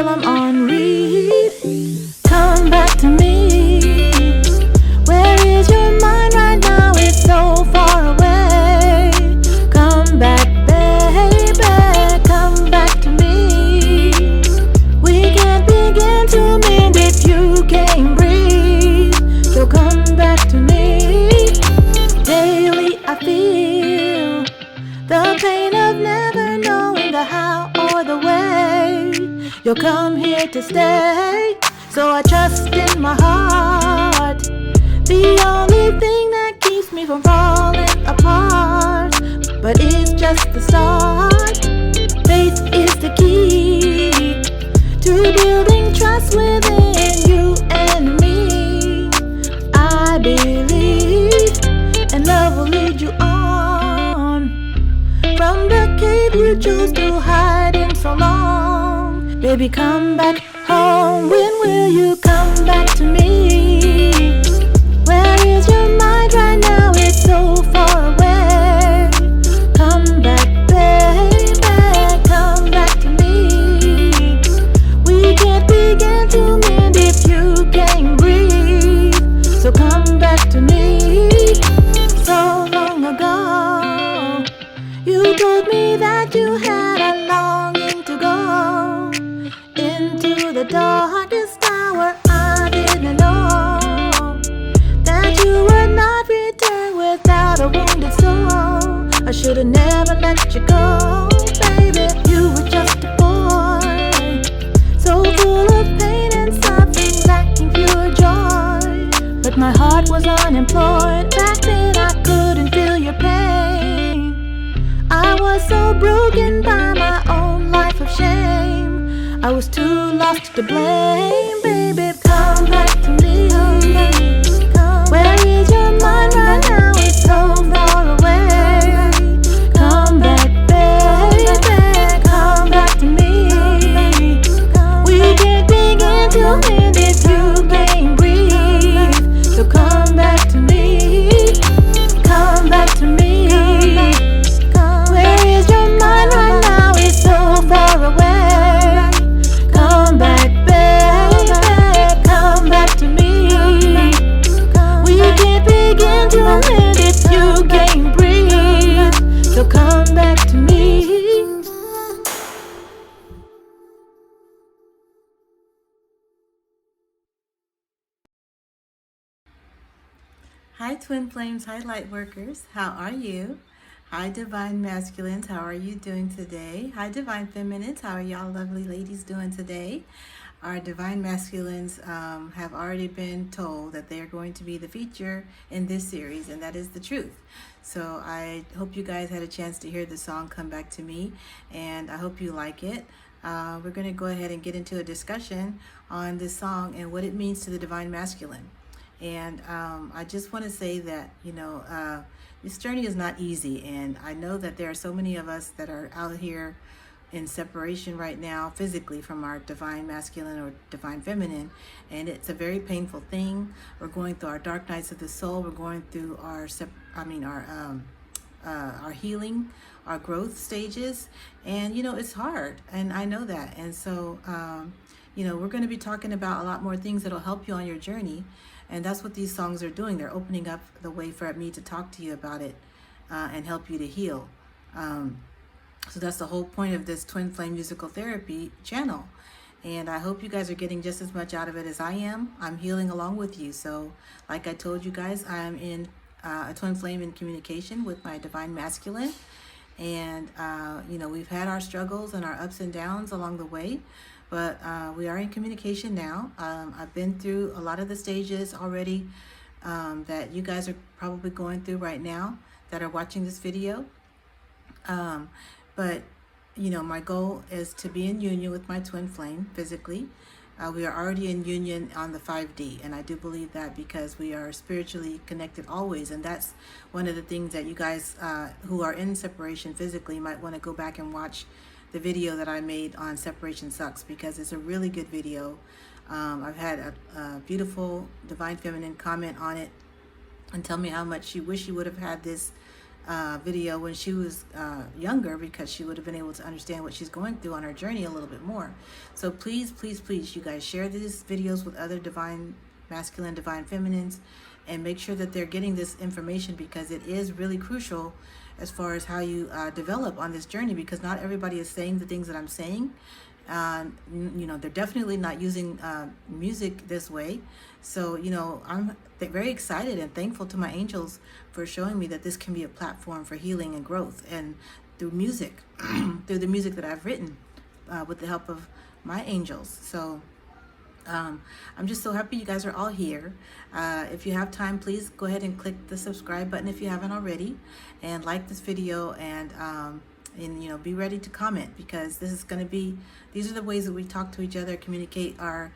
while I'm on read. Come back to me. Where is your mind right now? It's so far away. Come back, baby. Come back to me. We can't begin to mend if you can't breathe. So come back to me. Daily I feel the pain of never knowing the how or the way. You'll come here to stay, so I trust in my heart. The only thing that keeps me from falling apart, but it's just the start. Faith is the key to building trust within you and me. I believe, and love will lead you on from the cave you chose to hide in so long. Baby, come back home. When will you come back to me? Where is your mind right now? It's so far away. Come back, baby, come back to me. We can't begin to mend if you can't breathe. So come back to me. So long ago, you told me that you had a longing to go into the darkest hour. I didn't know that you would not return without a wounded soul. I should have never let you go, baby. You were just a boy, so full of pain and suffering, lacking pure joy. But my heart was unemployed. Back then I couldn't feel your pain. I was so broken by my own life of shame. I was too lost to blame. Baby, come back to me. Where is your mind right now? It's so far away. Come back, baby, come back to me. We can't begin to mend if you can't breathe. So come back to me. Come back to me. Where is your mind right now? It's so far away. Come back, baby, come back to me. We can't begin to mend if you can't breathe. So come back to me. Hi Twin Flames, hi Light Workers, how are you? Hi Divine Masculines, how are you doing today? Hi Divine Feminines, how are y'all lovely ladies doing today? Our Divine Masculines have already been told that they are going to be the feature in this series, and that is the truth. So I hope you guys had a chance to hear the song Come Back to Me, and I hope you like it. We're going to go ahead and get into a discussion on this song and what it means to the Divine Masculine. And I just want to say that, this journey is not easy. And I know that there are so many of us that are out here in separation right now, physically, from our Divine Masculine or Divine Feminine. And it's a very painful thing. We're going through our dark nights of the soul. We're going through our healing, our growth stages. And, it's hard. And I know that. And so, we're going to be talking about a lot more things that'll help you on your journey. And that's what these songs are doing. They're opening up the way for me to talk to you about it and help you to heal. So that's the whole point of this Twin Flame Musical Therapy channel. And I hope you guys are getting just as much out of it as I am. I'm healing along with you. So like I told you guys, I'm in a Twin Flame in communication with my Divine Masculine. And, we've had our struggles and our ups and downs along the way. But we are in communication now. I've been through a lot of the stages already that you guys are probably going through right now that are watching this video. But, my goal is to be in union with my twin flame physically. We are already in union on the 5D, and I do believe that because we are spiritually connected always. And that's one of the things that you guys who are in separation physically might want to go back and watch the video that I made on Separation Sucks, because it's a really good video. I've had a beautiful Divine Feminine comment on it and tell me how much she wish she would have had this video when she was younger, because she would have been able to understand what she's going through on her journey a little bit more. So please, please, please, you guys share these videos with other divine masculine, divine feminines, and make sure that they're getting this information, because it is really crucial as far as how you develop on this journey, because not everybody is saying the things that I'm saying. They're definitely not using music this way. So, I'm very excited and thankful to my angels for showing me that this can be a platform for healing and growth, and through music, through the music that I've written with the help of my angels. So I'm just so happy you guys are all here. If you have time, please go ahead and click the subscribe button if you haven't already, and like this video, and be ready to comment, because these are the ways that we talk to each other, communicate our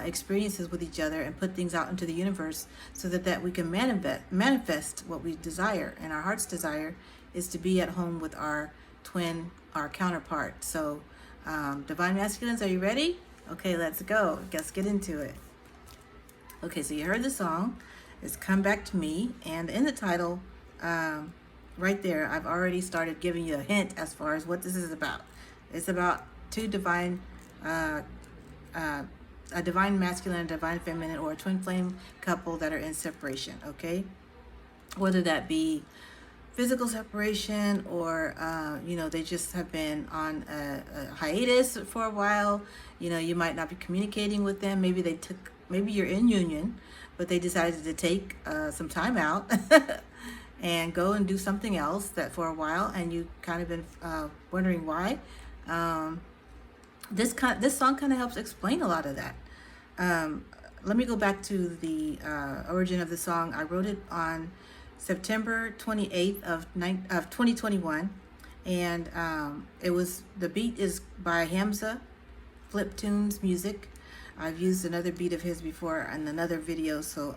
experiences with each other, and put things out into the universe, so that we can manifest what we desire. And our heart's desire is to be at home with our twin, our counterpart. So divine masculines, are you ready? Okay, let's go. Let's get into it. Okay, so you heard the song. It's Come Back to Me. And in the title, right there, I've already started giving you a hint as far as what this is about. It's about two divine, a divine masculine and divine feminine, or a twin flame couple that are in separation, okay? Whether that be physical separation, or they just have been on a hiatus for a while. You might not be communicating with them. Maybe you're in union, but they decided to take some time out and go and do something else that for a while, and you kind of been wondering why. This song kind of helps explain a lot of that. Let me go back to the origin of the song. I wrote it on September 28th of 2021, and the beat is by Hamza, Flip Tunes Music. I've used another beat of his before in another video, so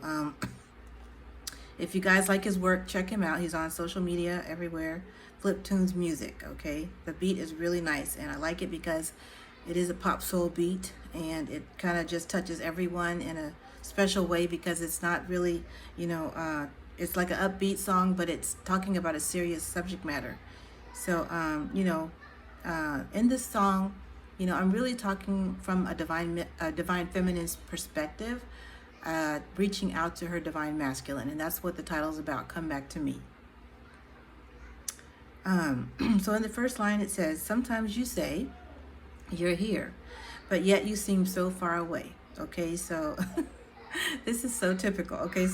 if you guys like his work, check him out. He's on social media everywhere. Flip Tunes Music, okay? The beat is really nice, and I like it because it is a pop soul beat, and it kind of just touches everyone in a special way, because it's not really, it's like an upbeat song, but it's talking about a serious subject matter. So, in this song, I'm really talking from a divine feminine's perspective, reaching out to her divine masculine, and that's what the title is about. Come Back to Me. So in the first line, it says, "Sometimes you say you're here, but yet you seem so far away." Okay, so this is so typical. Okay,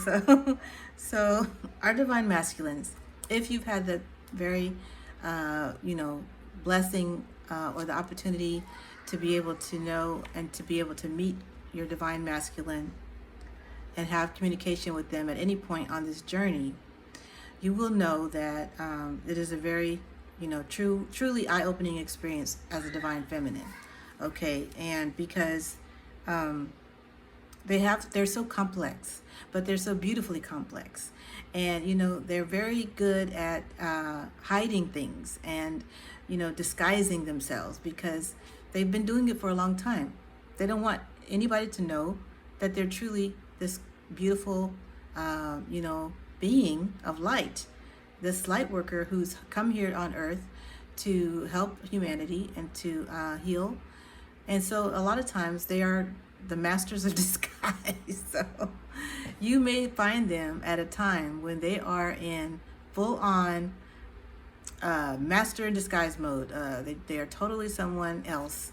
so our divine masculines, if you've had the very, blessing or the opportunity to be able to know and to be able to meet your divine masculine and have communication with them at any point on this journey, you will know that it is a very, truly eye-opening experience as a divine feminine. Okay, and because they're so complex, but they're so beautifully complex, and they're very good at hiding things and disguising themselves, because they've been doing it for a long time. They don't want anybody to know that they're truly this beautiful being of light, this light worker who's come here on earth to help humanity and to heal. And so a lot of times they are the masters of disguise. So you may find them at a time when they are in full-on master in disguise mode. They are totally someone else,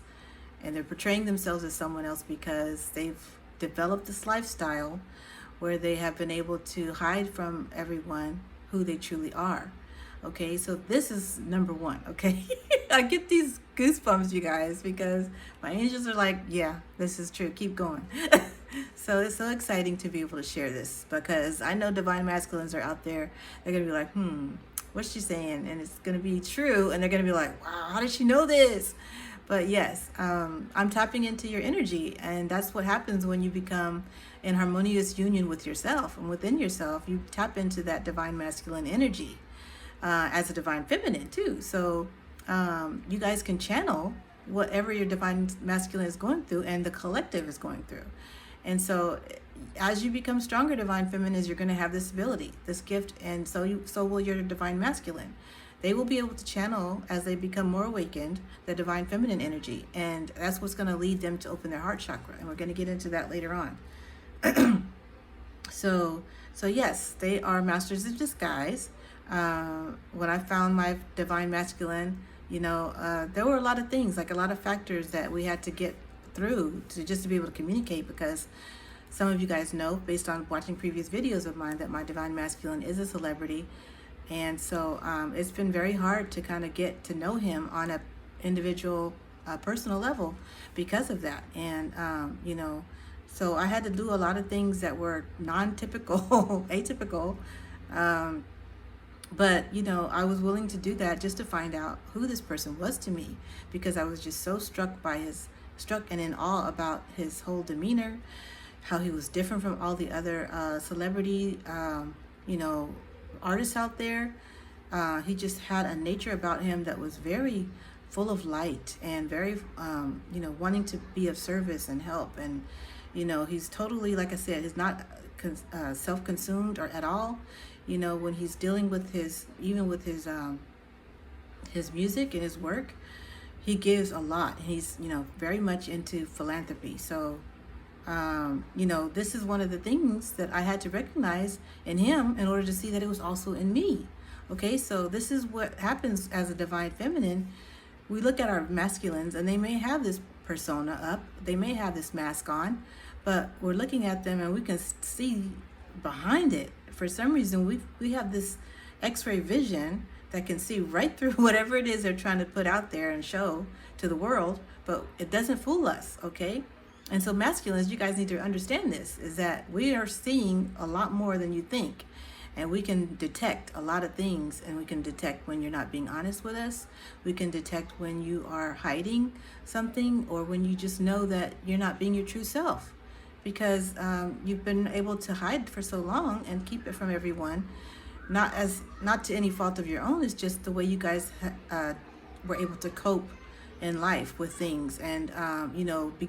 and they're portraying themselves as someone else because they've developed this lifestyle where they have been able to hide from everyone who they truly are. Okay, so this is number one. Okay, I get these goosebumps, you guys, because my angels are like, yeah, this is true, keep going. So it's so exciting to be able to share this, because I know divine masculines are out there. They're gonna be like, what's she saying? And it's gonna be true, and they're gonna be like, wow, how did she know this? But yes, I'm tapping into your energy, and that's what happens when you become in harmonious union with yourself, and within yourself you tap into that divine masculine energy as a divine feminine too. So you guys can channel whatever your divine masculine is going through and the collective is going through. And so as you become stronger divine feminines, you're going to have this ability, this gift, and so will your divine masculine. They will be able to channel, as they become more awakened, the divine feminine energy, and that's what's going to lead them to open their heart chakra, and we're going to get into that later on. So yes, they are masters of disguise. When I found my divine masculine, there were a lot of things, like a lot of factors that we had to get through to be able to communicate, because some of you guys know, based on watching previous videos of mine, that my divine masculine is a celebrity. And so it's been very hard to kind of get to know him on a individual, personal level because of that. And, so I had to do a lot of things that were non-typical, atypical. But, I was willing to do that just to find out who this person was to me, because I was just so struck and in awe about his whole demeanor, how he was different from all the other celebrity, artists out there. He just had a nature about him that was very full of light and very, wanting to be of service and help. And, he's totally, like I said, he's not self-consumed or at all. When he's dealing with his music and his work, he gives a lot. He's, very much into philanthropy. So, this is one of the things that I had to recognize in him in order to see that it was also in me. Okay, so this is what happens as a divine feminine. We look at our masculines, and they may have this persona up, they may have this mask on, but we're looking at them and we can see behind it. For some reason, we have this X-ray vision that can see right through whatever it is they're trying to put out there and show to the world, but it doesn't fool us, okay? And so masculines, you guys need to understand this, is that we are seeing a lot more than you think. And we can detect a lot of things, and we can detect when you're not being honest with us. We can detect when you are hiding something, or when you just know that you're not being your true self, because you've been able to hide for so long and keep it from everyone. Not to any fault of your own, it's just the way you guys were able to cope in life with things, and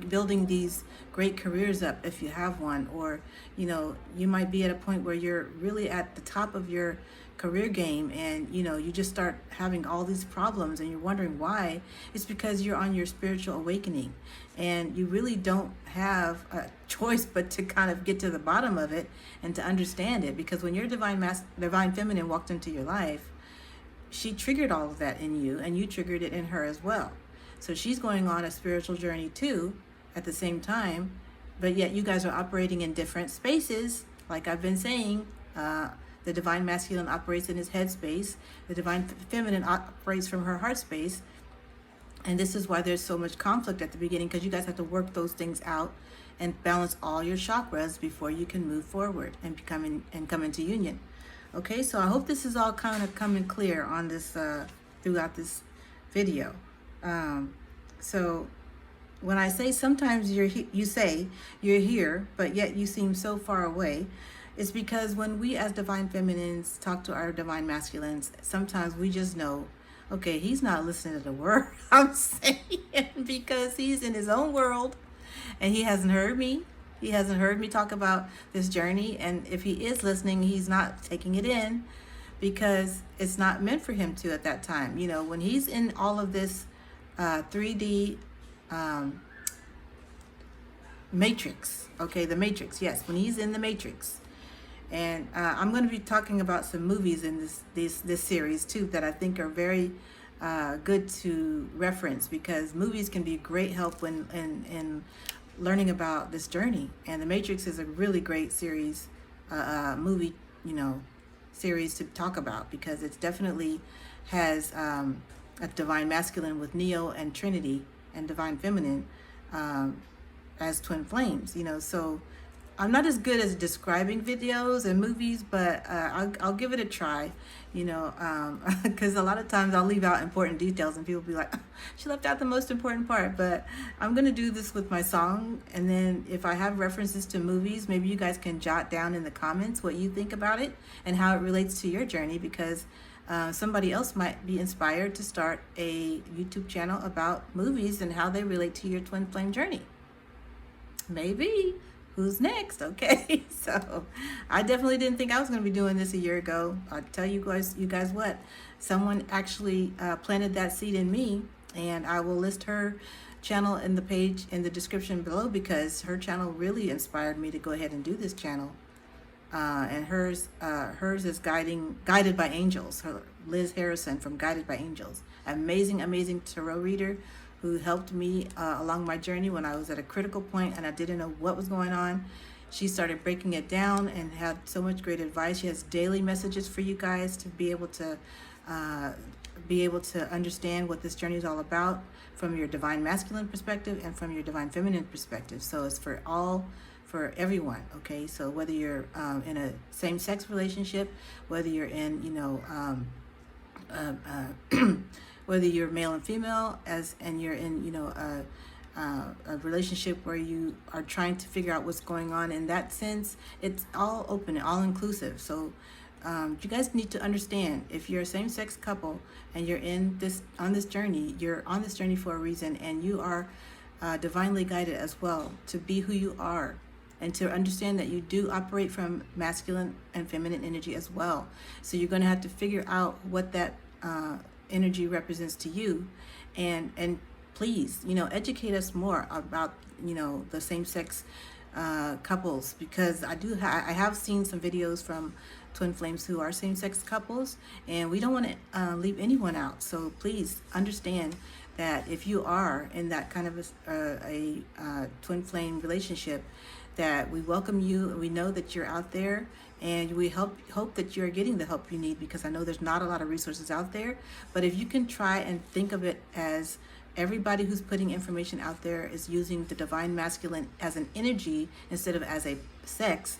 building these great careers up, if you have one, or you might be at a point where you're really at the top of your career game, and you just start having all these problems and you're wondering why. It's because you're on your spiritual awakening, and you really don't have a choice but to kind of get to the bottom of it and to understand it, because when your divine feminine walked into your life, she triggered all of that in you, and you triggered it in her as well. So she's going on a spiritual journey too at the same time, but yet you guys are operating in different spaces. Like I've been saying, the divine masculine operates in his head space, the divine feminine operates from her heart space. And this is why there's so much conflict at the beginning, because you guys have to work those things out and balance all your chakras before you can move forward and come into union. Okay, so I hope this is all kind of coming clear on this throughout this video. So when I say sometimes you say you're here, but yet you seem so far away, it's because when we as divine feminines talk to our divine masculines, sometimes we just know, okay, he's not listening to the word I'm saying, because he's in his own world and he hasn't heard me. He hasn't heard me talk about this journey. And if he is listening, he's not taking it in, because it's not meant for him to at that time. When he's in all of this 3D matrix, okay, the matrix, yes, when he's in the matrix. And I'm going to be talking about some movies in this series too that I think are very good to reference, because movies can be great help when in learning about this journey. And the Matrix is a really great series, movie, series to talk about, because it definitely has a divine masculine with Neo and Trinity, and divine feminine as twin flames. So I'm not as good as describing videos and movies, but I'll give it a try, because a lot of times I'll leave out important details and people be like, oh, she left out the most important part. But I'm going to do this with my song, and then if I have references to movies, maybe you guys can jot down in the comments what you think about it and how it relates to your journey, because somebody else might be inspired to start a YouTube channel about movies and how they relate to your twin flame journey. Maybe. who's next, okay? So I definitely didn't think I was going to be doing this a year ago. I'll tell you guys what, someone actually planted that seed in me, and I will list her channel in the page in the description below, because her channel really inspired me to go ahead and do this channel. And hers is guided by angels. Liz Harrison from Guided by Angels, amazing tarot reader who helped me along my journey when I was at a critical point and I didn't know what was going on. She started breaking it down and had so much great advice. She has daily messages for you guys to be able to understand what this journey is all about from your divine masculine perspective and from your divine feminine perspective. So it's for everyone, okay? So whether you're in a same-sex relationship, whether you're in, whether you're male and female, and you're in, a relationship where you are trying to figure out what's going on in that sense, it's all open and all inclusive. So you guys need to understand, if you're a same-sex couple and you're on this journey for a reason, and you are divinely guided as well to be who you are, and to understand that you do operate from masculine and feminine energy as well. So you're going to have to figure out what that energy represents to you, and please, educate us more about, the same-sex couples, because I have seen some videos from twin flames who are same-sex couples, and we don't want to leave anyone out. So please understand that if you are in that kind of a twin flame relationship, that we welcome you, and we know that you're out there, and we hope that you're getting the help you need, because I know there's not a lot of resources out there. But if you can try and think of it as everybody who's putting information out there is using the divine masculine as an energy instead of as a sex,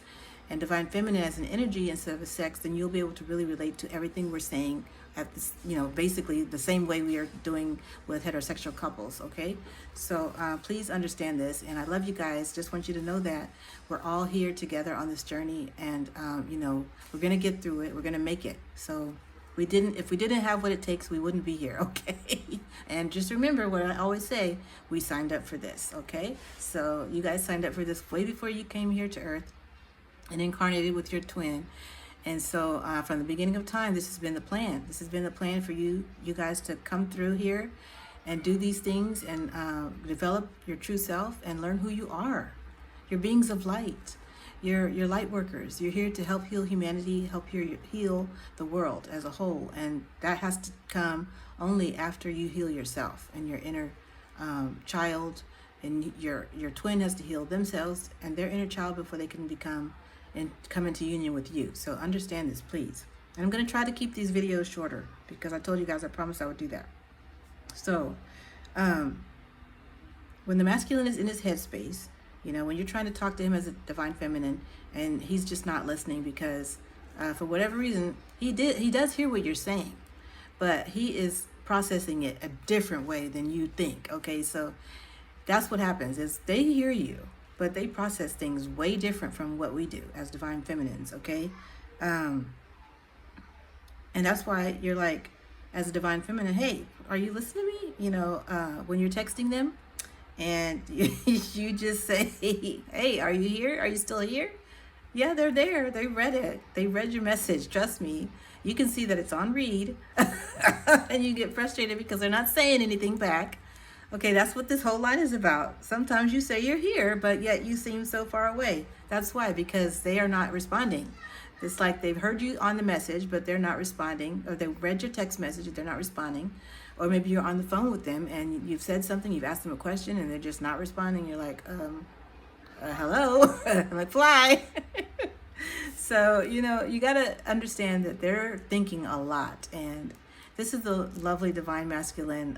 and divine feminine as an energy instead of a sex, then you'll be able to really relate to everything we're saying at this, basically the same way we are doing with heterosexual couples, okay? So please understand this, and I love you guys. Just want you to know that we're all here together on this journey, and we're gonna get through it. We're gonna make it. So if we didn't have what it takes, we wouldn't be here, okay? And just remember what I always say, we signed up for this, okay? So you guys signed up for this way before you came here to Earth and incarnated with your twin. And so from the beginning of time, this has been the plan. This has been the plan for you guys to come through here and do these things, and develop your true self and learn who you are. You're beings of light. You're light workers. You're here to help heal humanity, help heal the world as a whole. And that has to come only after you heal yourself and your inner child, and your twin has to heal themselves and their inner child before they can become and come into union with you. So understand this, please. And I'm going to try to keep these videos shorter, because I told you guys I promised I would do that. So when the masculine is in his headspace, when you're trying to talk to him as a divine feminine, and he's just not listening because for whatever reason, he does hear what you're saying, but he is processing it a different way than you think, okay? So that's what happens, is they hear you, but they process things way different from what we do as divine feminines, okay? And that's why you're like, as a divine feminine, hey, are you listening to me? When you're texting them, and you just say, hey, are you here? Are you still here? Yeah, they're there. They read it. They read your message. Trust me. You can see that it's on read. And you get frustrated because they're not saying anything back. Okay, that's what this whole line is about. Sometimes you say you're here, but yet you seem so far away. That's why, because they are not responding. It's like they've heard you on the message, but they're not responding, or they read your text message, and they're not responding. Or maybe you're on the phone with them and you've said something, you've asked them a question, and they're just not responding. You're like, hello, I'm like, fly. So, you got to understand that they're thinking a lot. And this is the lovely divine masculine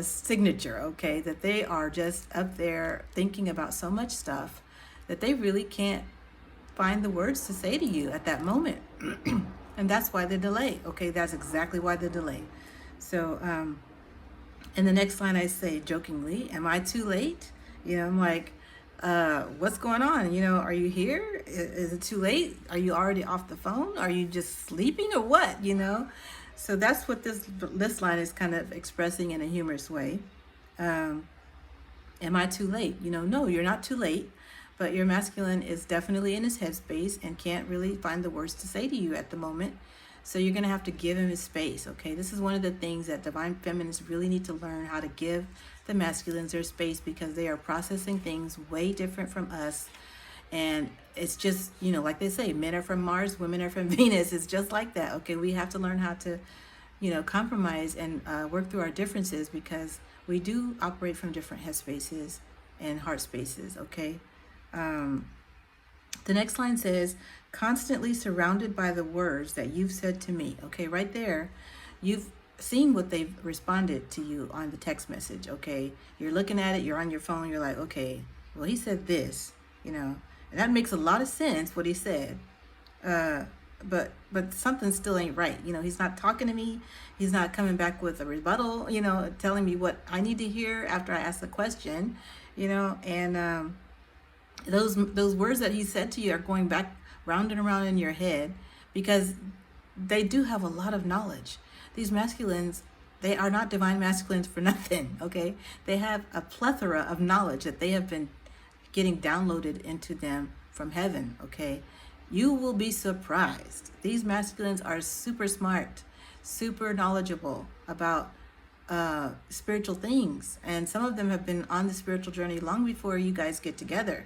signature, okay? That they are just up there thinking about so much stuff that they really can't find the words to say to you at that moment. And that's why the delay, okay? That's exactly why the delay. So, in the next line I say jokingly, am I too late? I'm like, what's going on? Are you here? Is it too late? Are you already off the phone? Are you just sleeping or what? So that's what this line is kind of expressing in a humorous way. And Am I too late? No, you're not too late, but your masculine is definitely in his headspace and can't really find the words to say to you at the moment. So you're going to have to give him his space, okay? This is one of the things that divine feminists really need to learn, how to give the masculines their space, because they are processing things way different from us. And it's just, like they say, men are from Mars, women are from Venus. It's just like that, okay? We have to learn how to, compromise and work through our differences, because we do operate from different headspaces and heart spaces, okay? The next line says, constantly surrounded by the words that you've said to me. Okay, right there, you've seen what they've responded to you on the text message, okay? You're looking at it, you're on your phone, you're like, okay, well, he said this, and that makes a lot of sense, what he said. But something still ain't right. He's not talking to me. He's not coming back with a rebuttal, telling me what I need to hear after I ask the question, and those words that he said to you are going back round and around in your head, because they do have a lot of knowledge. These masculines, they are not divine masculines for nothing, okay? They have a plethora of knowledge that they have been getting downloaded into them from heaven, okay? You will be surprised. These masculines are super smart, super knowledgeable about spiritual things, and some of them have been on the spiritual journey long before you guys get together,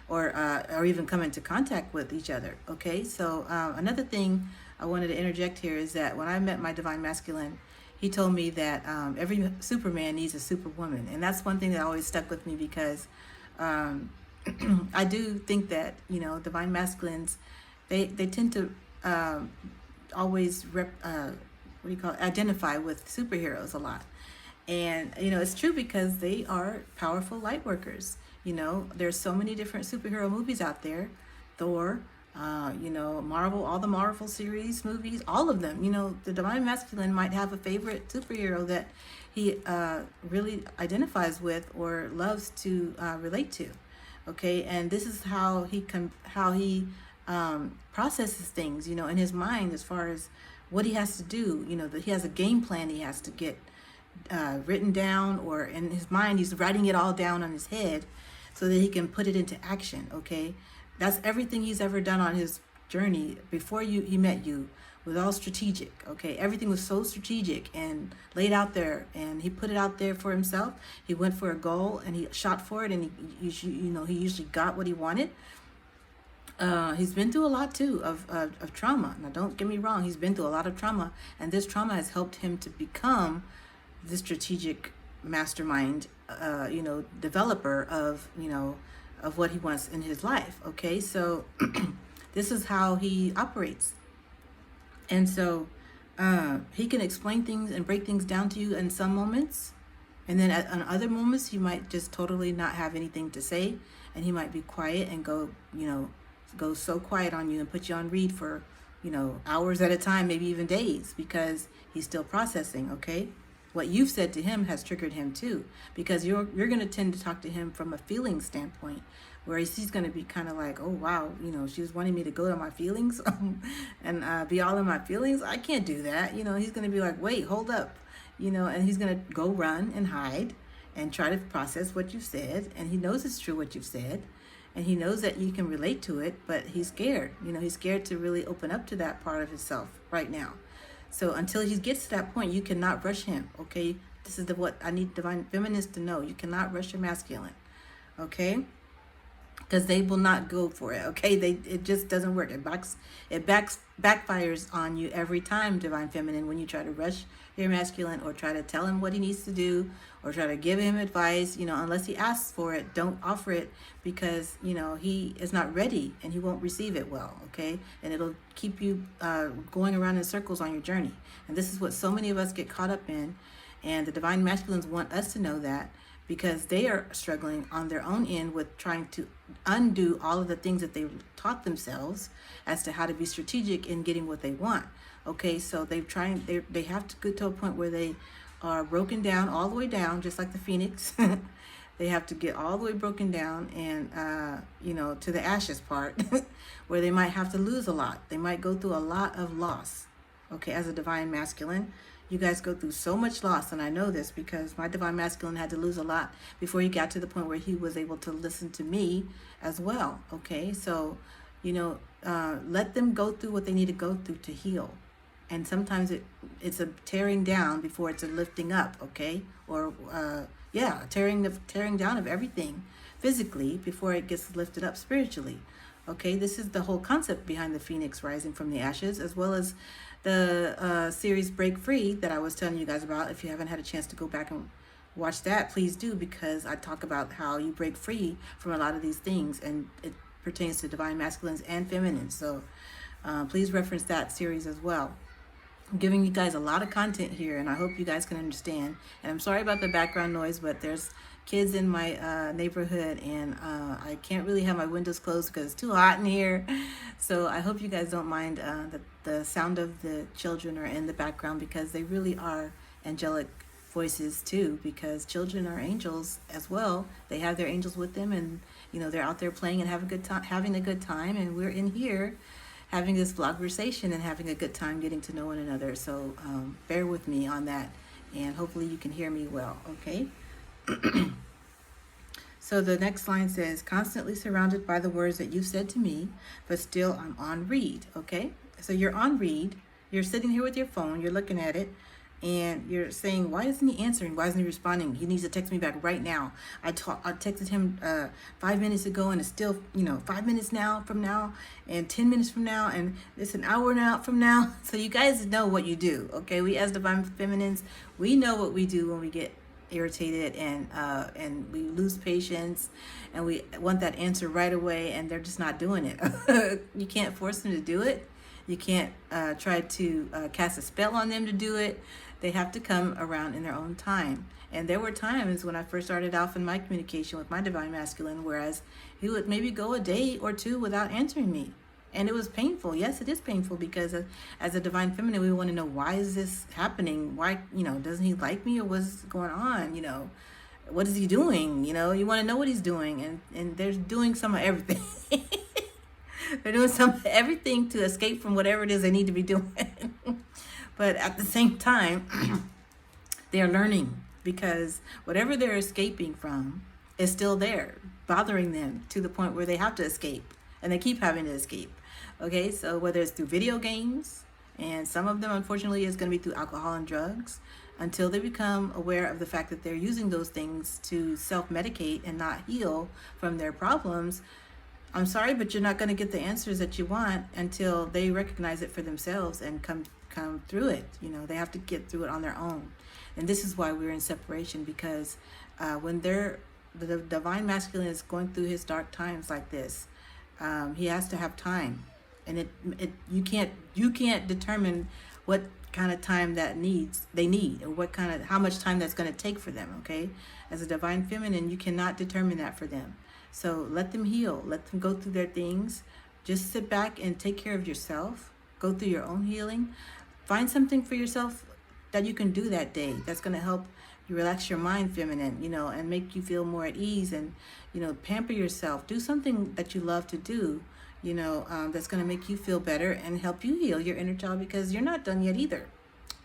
or even come into contact with each other, okay? So another thing I wanted to interject here is that when I met my divine masculine, he told me that every Superman needs a superwoman, and that's one thing that always stuck with me, because I do think that divine masculines, they tend to always identify with superheroes a lot. And it's true, because they are powerful light workers. There's so many different superhero movies out there. Thor, Marvel, all the Marvel series movies, all of them. The divine masculine might have a favorite superhero that he really identifies with or loves to relate to. Okay, and this is how he processes things, in his mind, as far as what he has to do. That he has a game plan he has to get written down, or in his mind he's writing it all down on his head, so that he can put it into action, okay? That's everything he's ever done on his journey. Before he met you, was all strategic, okay? Everything was so strategic and laid out there, and he put it out there for himself. He went for a goal and he shot for it, and he usually got what he wanted. He's been through a lot too of trauma. Now, don't get me wrong, he's been through a lot of trauma, and this trauma has helped him to become the strategic mastermind, developer of what he wants in his life. Okay, so this is how he operates, and so he can explain things and break things down to you in some moments, and then on other moments he might just totally not have anything to say, and he might be quiet and go so quiet on you and put you on read for hours at a time, maybe even days, because he's still processing. Okay, what you've said to him has triggered him too, because you're going to tend to talk to him from a feeling standpoint, where he's going to be kind of like, oh wow, she was wanting me to go to my feelings and be all in my feelings. I can't do that. He's going to be like, wait, hold up, and he's going to go run and hide and try to process what you've said, and he knows it's true what you've said, and he knows that you can relate to it, but he's scared. He's scared to really open up to that part of himself right now. So until he gets to that point, you cannot rush him, okay? This is what I need divine feminists to know. You cannot rush your masculine, okay? Because they will not go for it, okay? It just doesn't work. It backfires on you every time, divine feminine, when you try to rush your masculine, or try to tell him what he needs to do, or try to give him advice. Unless he asks for it, don't offer it, because he is not ready and he won't receive it well, okay? And it'll keep you going around in circles on your journey. And this is what so many of us get caught up in, and the divine masculines want us to know that, because they are struggling on their own end with trying to undo all of the things that they taught themselves as to how to be strategic in getting what they want. Okay, so they have to get to a point where they are broken down, all the way down, just like the phoenix. They have to get all the way broken down, and to the ashes part, where they might have to lose a lot. They might go through a lot of loss. Okay, as a divine masculine, You guys go through so much loss, and I know this because my divine masculine had to lose a lot before he got to the point where he was able to listen to me as well. Okay, so let them go through what they need to go through to heal. And sometimes it's a tearing down before it's a lifting up. Okay, or tearing down of everything physically before it gets lifted up spiritually. Okay, this is the whole concept behind the phoenix rising from the ashes, as well as the series Break Free that I was telling you guys about. If you haven't had a chance to go back and watch that, please do, because I talk about how you break free from a lot of these things, and it pertains to divine masculines and feminines. So please reference that series as well. I'm giving you guys a lot of content here, and I hope you guys can understand. And I'm sorry about the background noise, but there's kids in my neighborhood, and I can't really have my windows closed because it's too hot in here. So I hope you guys don't mind the sound of the children are in the background, because they really are angelic voices too, because children are angels as well. They have their angels with them, and they're out there playing and having a good time, and we're in here having this vlogversation and having a good time getting to know one another. So bear with me on that, and hopefully you can hear me well. Okay. So the next line says, constantly surrounded by the words that you've said to me, but still I'm on read. Okay, so you're on read. You're sitting here with your phone, you're looking at it, and you're saying, why isn't he answering? Why isn't he responding? He needs to text me back right now. I texted him 5 minutes ago, and it's still 5 minutes now from now, and 10 minutes from now, and it's an hour now from now. So you guys know what you do. Okay, we as divine feminines, we know what we do when we get irritated and we lose patience, and we want that answer right away, and they're just not doing it. You can't force them to do it. You can't try to cast a spell on them to do it. They have to come around in their own time. And there were times when I first started off in my communication with my divine masculine, whereas he would maybe go a day or two without answering me. And it was painful. Yes, it is painful, because as a divine feminine, we want to know, why is this happening? Why, doesn't he like me, or what's going on? What is he doing? You want to know what he's doing. And they're doing some of everything. They're doing some of everything to escape from whatever it is they need to be doing. But at the same time, they are learning, because whatever they're escaping from is still there, bothering them to the point where they have to escape, and they keep having to escape. Okay, so whether it's through video games, and some of them unfortunately is going to be through alcohol and drugs, until they become aware of the fact that they're using those things to self-medicate and not heal from their problems. I'm sorry, but you're not going to get the answers that you want until they recognize it for themselves and come through it. They have to get through it on their own. And this is why we're in separation, because when the divine masculine is going through his dark times like this, he has to have time. And you can't determine what kind of time they need, or how much time that's going to take for them. Okay, as a divine feminine, you cannot determine that for them. So let them heal, let them go through their things. Just sit back and take care of yourself. Go through your own healing. Find something for yourself that you can do that day that's going to help you relax your mind, feminine, and make you feel more at ease, and pamper yourself. Do something that you love to do, that's going to make you feel better and help you heal your inner child, because you're not done yet either.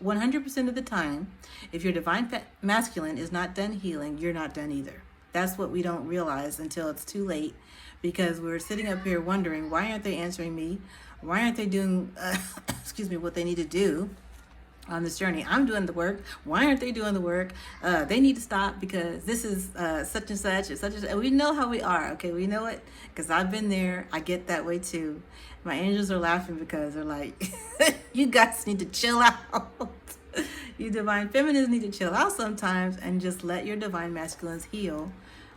100% of the time, if your divine masculine is not done healing, you're not done either. That's what we don't realize until it's too late, because we're sitting up here wondering, why aren't they answering me? Why aren't they doing, what they need to do on this journey? I'm doing the work. Why aren't they doing the work? They need to stop, because this is such and such and such and such. And we know how we are, okay? We know it, because I've been there. I get that way too. My angels are laughing, because they're like, you guys need to chill out. You divine feminines need to chill out sometimes, and just let your divine masculines heal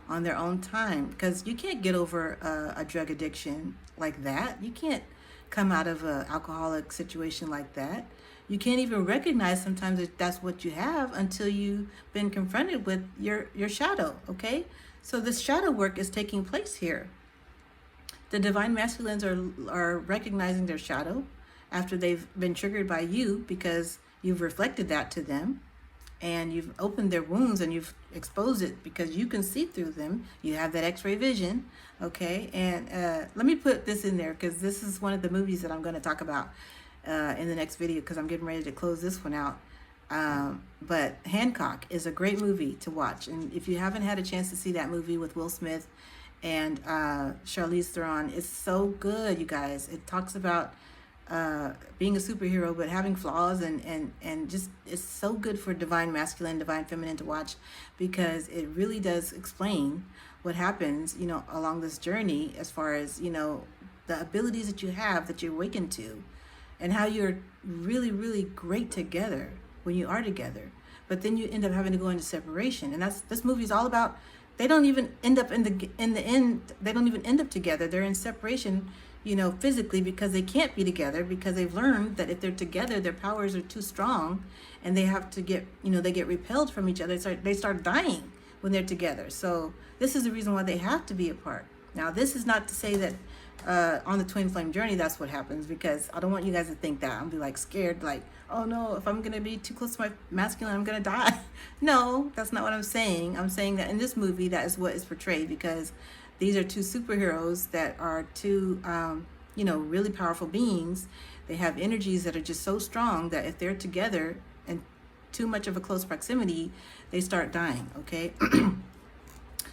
on their own time, because you can't get over a drug addiction like that. You can't come out of an alcoholic situation like that. You can't even recognize sometimes that that's what you have until you've been confronted with your shadow. Okay, so this shadow work is taking place here. The divine masculines are recognizing their shadow after they've been triggered by you, because you've reflected that to them, and you've opened their wounds, and you've exposed it, because you can see through them. You have that x-ray vision. Okay, and let me put this in there, because this is one of the movies that I'm going to talk about in the next video, because I'm getting ready to close this one out. But Hancock is a great movie to watch, and if you haven't had a chance to see that movie with Will Smith and Charlize Theron, it's so good, you guys. It talks about being a superhero but having flaws, and just it's so good for divine masculine, divine feminine to watch, because it really does explain what happens, along this journey, as far as the abilities that you have, that you awaken to, and how you're really, really great together when you are together. But then you end up having to go into separation, and that's this movie is all about. They don't even end up in the end. They don't even end up together. They're in separation, physically, because they can't be together, because they've learned that if they're together, their powers are too strong, and they have to get, they get repelled from each other. They start dying when they're together. So this is the reason why they have to be apart. Now, this is not to say that on the twin flame journey, that's what happens, because I don't want you guys to think that I'm be like scared, like, oh no, if I'm going to be too close to my masculine, I'm going to die. No, that's not what I'm saying. I'm saying that in this movie, that is what is portrayed, because these are two superheroes that are two, really powerful beings. They have energies that are just so strong that if they're together and too much of a close proximity, they start dying, okay?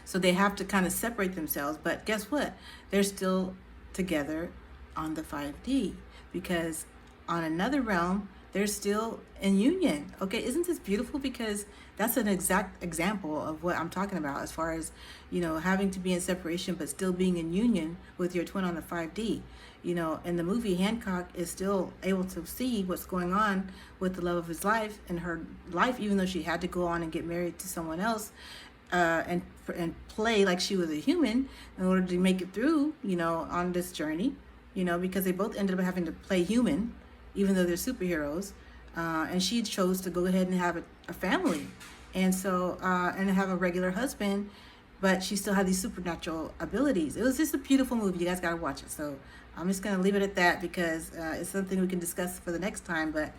So they have to kind of separate themselves. But guess what? They're still together on the 5D, because on another realm, they're still in union. Okay, isn't this beautiful? Because that's an exact example of what I'm talking about, as far as, having to be in separation but still being in union with your twin on the 5D. In the movie, Hancock is still able to see what's going on with the love of his life in her life, even though she had to go on and get married to someone else, and play like she was a human in order to make it through, on this journey, because they both ended up having to play human, even though they're superheroes. And she chose to go ahead and have a family, and so and have a regular husband, but she still had these supernatural abilities. It was just a beautiful movie. You guys got to watch it. So I'm just going to leave it at that, because it's something we can discuss for the next time. But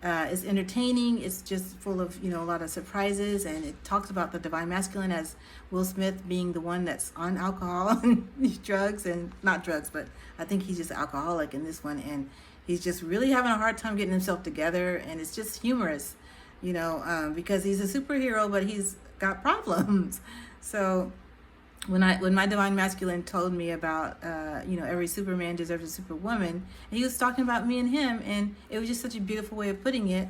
it's entertaining. It's just full of, a lot of surprises, and it talks about the divine masculine as Will Smith being the one that's on alcohol and drugs, and not drugs, but I think he's just an alcoholic in this one, and he's just really having a hard time getting himself together, and it's just humorous, because he's a superhero, but he's got problems. So when my divine masculine told me about, every Superman deserves a superwoman, and he was talking about me and him, and it was just such a beautiful way of putting it,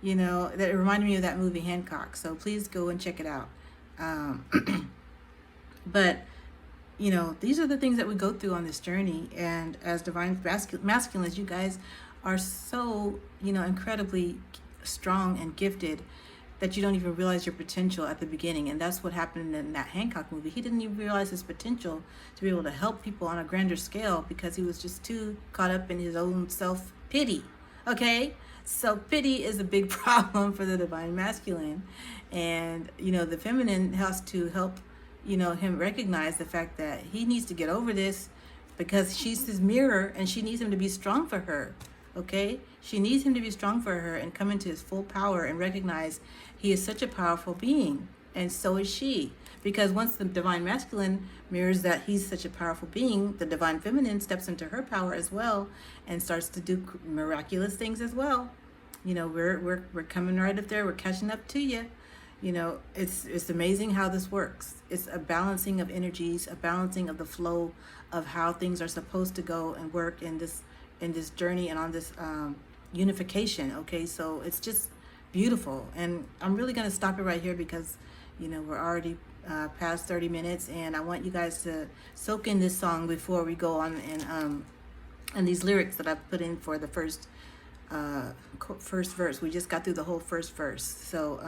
that it reminded me of that movie Hancock. So please go and check it out. But, these are the things that we go through on this journey, and as divine masculines, you guys are so, incredibly strong and gifted, that you don't even realize your potential at the beginning. And that's what happened in that Hancock movie. He didn't even realize his potential to be able to help people on a grander scale, because he was just too caught up in his own self-pity. Okay? Self-pity is a big problem for the divine masculine. And, the feminine has to help, him recognize the fact that he needs to get over this, because she's his mirror, and she needs him to be strong for her. Okay? She needs him to be strong for her and come into his full power and recognize he is such a powerful being, and so is she. Because once the divine masculine mirrors that he's such a powerful being, the divine feminine steps into her power as well and starts to do miraculous things as well. We're coming right up there. We're catching up to you. It's amazing how this works. It's a balancing of energies, a balancing of the flow of how things are supposed to go and work in this journey and on this unification. Okay, so it's just beautiful, and I'm really going to stop it right here, because we're already past 30 minutes, and I want you guys to soak in this song before we go on, and these lyrics that I've put in for the first verse. We just got through the whole first verse, so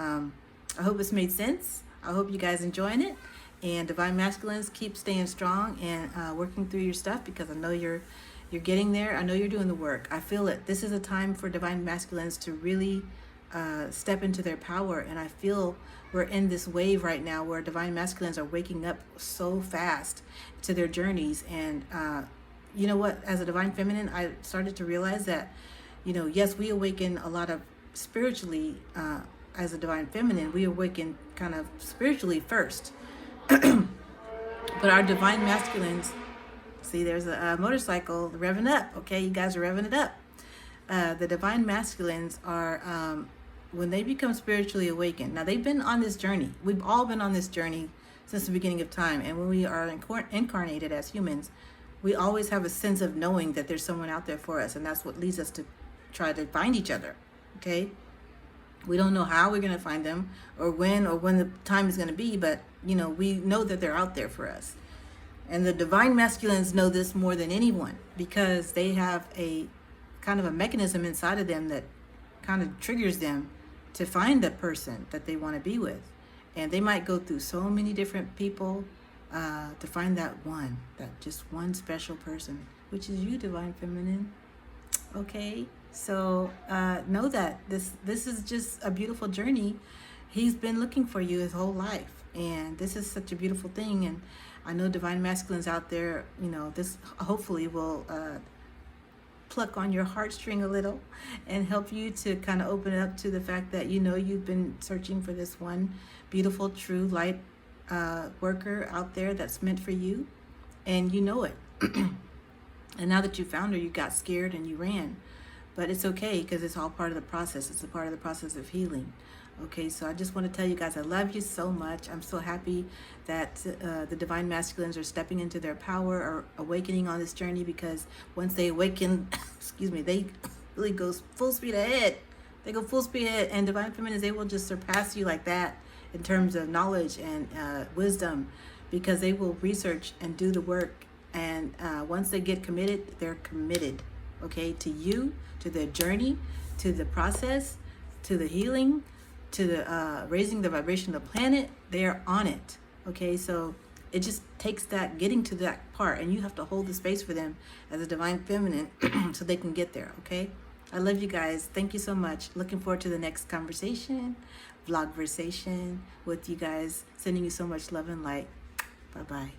I hope it's made sense. I hope you guys enjoying it, and divine masculines, keep staying strong and working through your stuff, because I know you're getting there. I know you're doing the work. I feel it. This is a time for divine masculines to really step into their power, and I feel we're in this wave right now where divine masculines are waking up so fast to their journeys. And you know what, as a divine feminine, I started to realize that, yes, we awaken a lot of spiritually. As a divine feminine, we awaken kind of spiritually first. But our divine masculines, see, there's a motorcycle revving up. Okay, you guys are revving it up. The divine masculines are when they become spiritually awakened, now they've been on this journey. We've all been on this journey since the beginning of time. And when we are incarnated as humans, we always have a sense of knowing that there's someone out there for us. And that's what leads us to try to find each other. Okay? We don't know how we're going to find them or when the time is going to be, but, we know that they're out there for us. And the divine masculines know this more than anyone because they have a kind of a mechanism inside of them that kind of triggers them to find the person that they want to be with. And they might go through so many different people to find that just one special person, which is you, divine feminine. Okay, so know that this is just a beautiful journey. He's been looking for you his whole life, and this is such a beautiful thing. And I know divine masculines out there, this hopefully will pluck on your heartstring a little and help you to kind of open it up to the fact that you've been searching for this one beautiful, true light worker out there that's meant for you, and you know it. And now that you found her, you got scared and you ran, but it's okay because it's all part of the process. It's a part of the process of healing. Okay, so I just want to tell you guys I love you so much. I'm so happy that the divine masculines are stepping into their power or awakening on this journey, because once they awaken, they really go full speed ahead. They go full speed ahead, and divine feminines, they will just surpass you like that in terms of knowledge and wisdom, because they will research and do the work. And once they get committed, they're committed, okay, to you, to their journey, to the process, to the healing, to the raising the vibration of the planet. They are on it. Okay, so it just takes that getting to that part, and you have to hold the space for them as a divine feminine so they can get there. Okay, I love you guys. Thank you so much. Looking forward to the next conversation, vlogversation with you guys. Sending you so much love and light. Bye bye.